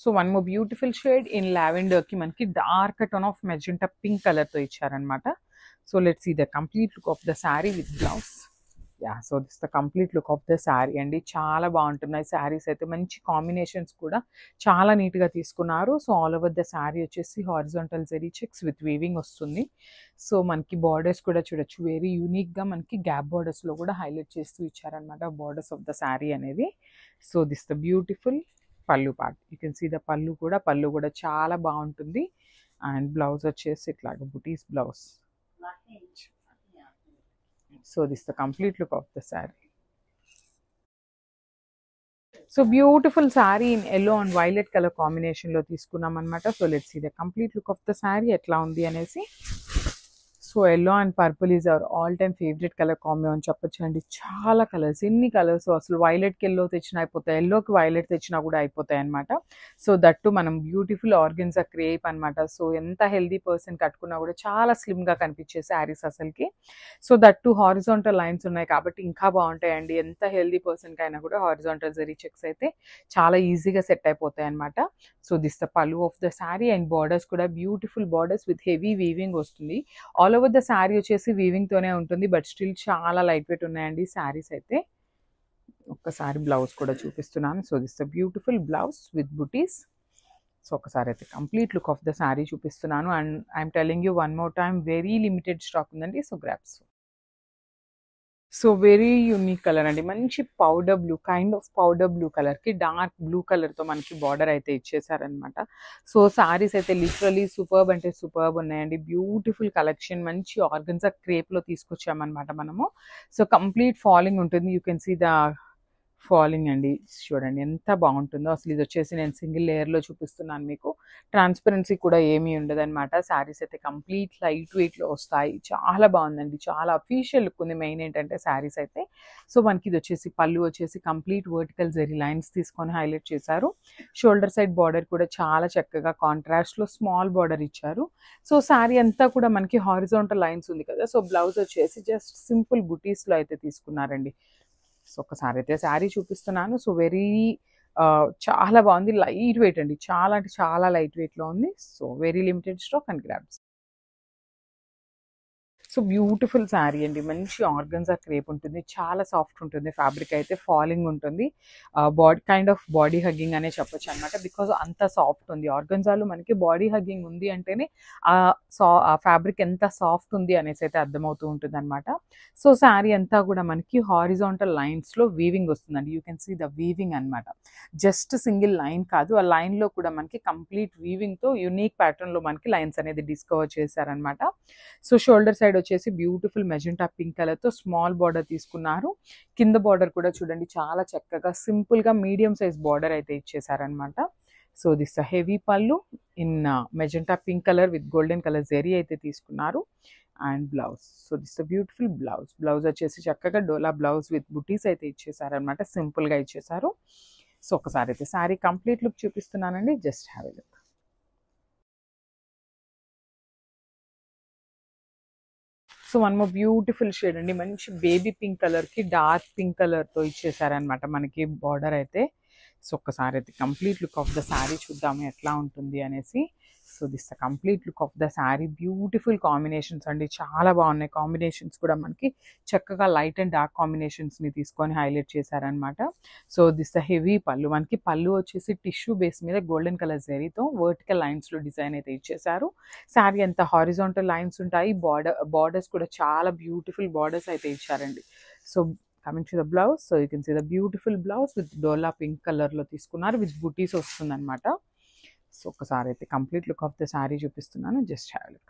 So one more beautiful shade in lavender కి మనకి dark tone of magenta pink colour తో ఇచ్చారనమాట. So let's see the complete look of the sari with blouse. Yeah, so this the complete look of the sari అండి. చాలా బాగుంటున్నాయి శారీస్ అయితే, మంచి combinations కూడా చాలా నీట్గా తీసుకున్నారు. So all over the sari వచ్చేసి horizontal zari checks with weaving వస్తుంది. సో మనకి బార్డర్స్ కూడా చూడొచ్చు, వెరీ యూనిక్గా మనకి గ్యాప్ బార్డర్స్లో కూడా హైలైట్ చేస్తూ ఇచ్చారనమాట బార్డర్స్ ఆఫ్ ద శారీ అనేది. So this the beautiful pallu part. You can see the pallu కూడా చాలా బాగుంటుంది. అండ్ బ్లౌజ్ వచ్చేసి ఇట్లాగ butis blouse. So this the complete look of the sari. So beautiful sari in yellow and violet colour కాంబినేషన్లో తీసుకున్నాం అనమాట. So let's see the complete look of the sari ఎట్లా ఉంది అనేసి. So yellow and purple is our all time favourite colour combo అని చెప్పొచ్చు అండి. చాలా కలర్స్, ఎన్ని కలర్స్ అసలు. వైలెట్కి ఎల్లో తెచ్చినా అయిపోతాయి, ఎల్లోకి వైలెట్ తెచ్చినా కూడా అయిపోతాయి అనమాట. సో దట్టు మనం బ్యూటిఫుల్ ఆర్గన్జా క్రేప్ అనమాట. సో ఎంత హెల్దీ పర్సన్ కట్టుకున్నా కూడా చాలా స్లిమ్గా కనిపించే శారీస్ అసలుకి. సో దట్టు హారిజాంటల్ లైన్స్ ఉన్నాయి కాబట్టి ఇంకా బాగుంటాయండి. ఎంత హెల్దీ పర్సన్కి అయినా కూడా హారిజాంటల్ జరీ చెక్స్ అయితే చాలా ఈజీగా సెట్ అయిపోతాయి అనమాట. So this the pallu of the sari and borders కూడా beautiful borders with heavy weaving వస్తుంది. ఆల్ ఓవర్ ద శారీ వచ్చేసి వీవింగ్ తోనే ఉంటుంది, బట్ స్టిల్ చాలా లైట్ వెయిట్ ఉన్నాయండి శారీస్ అయితే. ఒక్కసారి బ్లౌజ్ కూడా చూపిస్తున్నాను. So this the beautiful blouse with butis. So ఒకసారి అయితే complete look of the sari చూపిస్తున్నాను. And I'm telling you one more time, very limited stock ఉందండి. So grabs. So very unique colour అండి, మంచి powder blue, kind of powder blue కలర్కి dark blue కలర్తో మనకి border అయితే ఇచ్చేసారనమాట. సో శారీస్ అయితే లిటరలీ సూపర్బ్ అంటే సూపర్బ్ ఉన్నాయండి. బ్యూటిఫుల్ కలెక్షన్, మంచి ఆర్గన్జా క్రేప్లో తీసుకొచ్చామన్నమాట మనము. సో కంప్లీట్ ఫాలింగ్ ఉంటుంది. You can see the falling అండి, చూడండి ఎంత బాగుంటుందో అసలు. ఇది వచ్చేసి నేను సింగిల్ లేయర్లో చూపిస్తున్నాను మీకు. ట్రాన్స్పరెన్సీ కూడా ఏమీ ఉండదన్నమాట. శారీస్ అయితే కంప్లీట్ లైట్ వెయిట్లో వస్తాయి. చాలా బాగుందండి, చాలా అఫీషియల్ లుక్ ఉంది. మెయిన్ ఏంటంటే శారీస్ అయితే. సో మనకి ఇది వచ్చేసి పళ్ళు వచ్చేసి కంప్లీట్ వర్టికల్ జరీ లైన్స్ తీసుకొని హైలైట్ చేశారు. షోల్డర్ సైడ్ బార్డర్ కూడా చాలా చక్కగా కాంట్రాస్ట్లో స్మాల్ బార్డర్ ఇచ్చారు. సో శారీ అంతా కూడా మనకి హారిజాంటల్ లైన్స్ ఉంది కదా. సో బ్లౌజ్ వచ్చేసి జస్ట్ సింపుల్ బుటీస్లో అయితే తీసుకున్నారండి. సో ఒకసారి అయితే శారీ చూపిస్తున్నాను. సో వెరీ చాలా బాగుంది, లైట్ వెయిట్ అండి, చాలా అంటే చాలా లైట్ వెయిట్లో ఉంది. So very limited stock and grabs. So beautiful sari అండి, మంచి ఆర్గన్జా క్రేప్ ఉంటుంది, చాలా సాఫ్ట్ ఉంటుంది. ఫ్యాబ్రిక్ అయితే ఫాలింగ్ ఉంటుంది, body kind of body hugging అనే చెప్పొచ్చు అనమాట. బికాజ్ అంత సాఫ్ట్ ఉంది. ఆర్గన్జాలో మనకి బాడీ హగ్గింగ్ ఉంది అంటేనే ఆ ఫ్యాబ్రిక్ ఎంత సాఫ్ట్ ఉంది అనేసి అయితే అర్థమవుతూ ఉంటుంది అనమాట. సో శారీ అంతా కూడా మనకి హారిజాంటల్ లైన్స్లో వీవింగ్ వస్తుందండి. You can see the weaving అనమాట. జస్ట్ సింగిల్ లైన్ కాదు, ఆ లైన్లో కూడా మనకి కంప్లీట్ వీవింగ్తో యూనిక్ ప్యాటర్న్లో మనకి లైన్స్ అనేది డిస్కవర్ చేశారనమాట. సో షోల్డర్ సైడ్ వచ్చేసి బ్యూటిఫుల్ మెజెంటా పింక్ కలర్తో స్మాల్ బార్డర్ తీసుకున్నారు. కింద బార్డర్ కూడా చూడండి చాలా చక్కగా సింపుల్గా మీడియం సైజ్ బార్డర్ అయితే ఇచ్చేసారనమాట. So this heavy pallu in magenta pink colour with golden colour zari అయితే తీసుకున్నారు. And blouse, so this beautiful blouse. Blouse వచ్చేసి చక్కగా డోలా బ్లౌజ్ విత్ బుటీస్ అయితే ఇచ్చేసారనమాట, సింపుల్గా ఇచ్చేసారు. సో ఒకసారి అయితే శారీ కంప్లీట్ లుక్ చూపిస్తున్నానండి, just have a look. So one more beautiful shade అండి, మంచి బేబీ పింక్ కలర్కి డార్క్ పింక్ కలర్తో ఇచ్చేసారనమాట మనకి బార్డర్ అయితే. సో ఒక్కసారి అయితే complete look of the sari చూద్దాము ఎట్లా ఉంటుంది అనేసి. So this the complete look of the sari. Beautiful combinations అండి, చాలా బాగున్నాయి కాంబినేషన్స్ కూడా. మనకి చక్కగా లైట్ అండ్ డార్క్ కాంబినేషన్స్ని తీసుకొని హైలైట్ చేశారనమాట. సో దిస్ ద హెవీ పళ్ళు. మనకి పళ్ళు వచ్చేసి టిష్యూ బేస్ మీద గోల్డెన్ కలర్ జరీతో వర్టికల్ లైన్స్లో డిజైన్ అయితే ఇచ్చేసారు. శారీ అంతా హారిజాంటల్ లైన్స్ ఉంటాయి. బార్డర్స్ కూడా చాలా బ్యూటిఫుల్ బార్డర్స్ అయితే ఇచ్చారండి. So coming to the blouse, so you can see the beautiful blouse with dola pink కలర్లో తీసుకున్నారు, విత్ బుటీస్ వస్తుందన్నమాట. సో ఒకసారి అయితే complete look of the sari చూపిస్తున్నాను, జస్ట్ హ్యావ్ లుక్.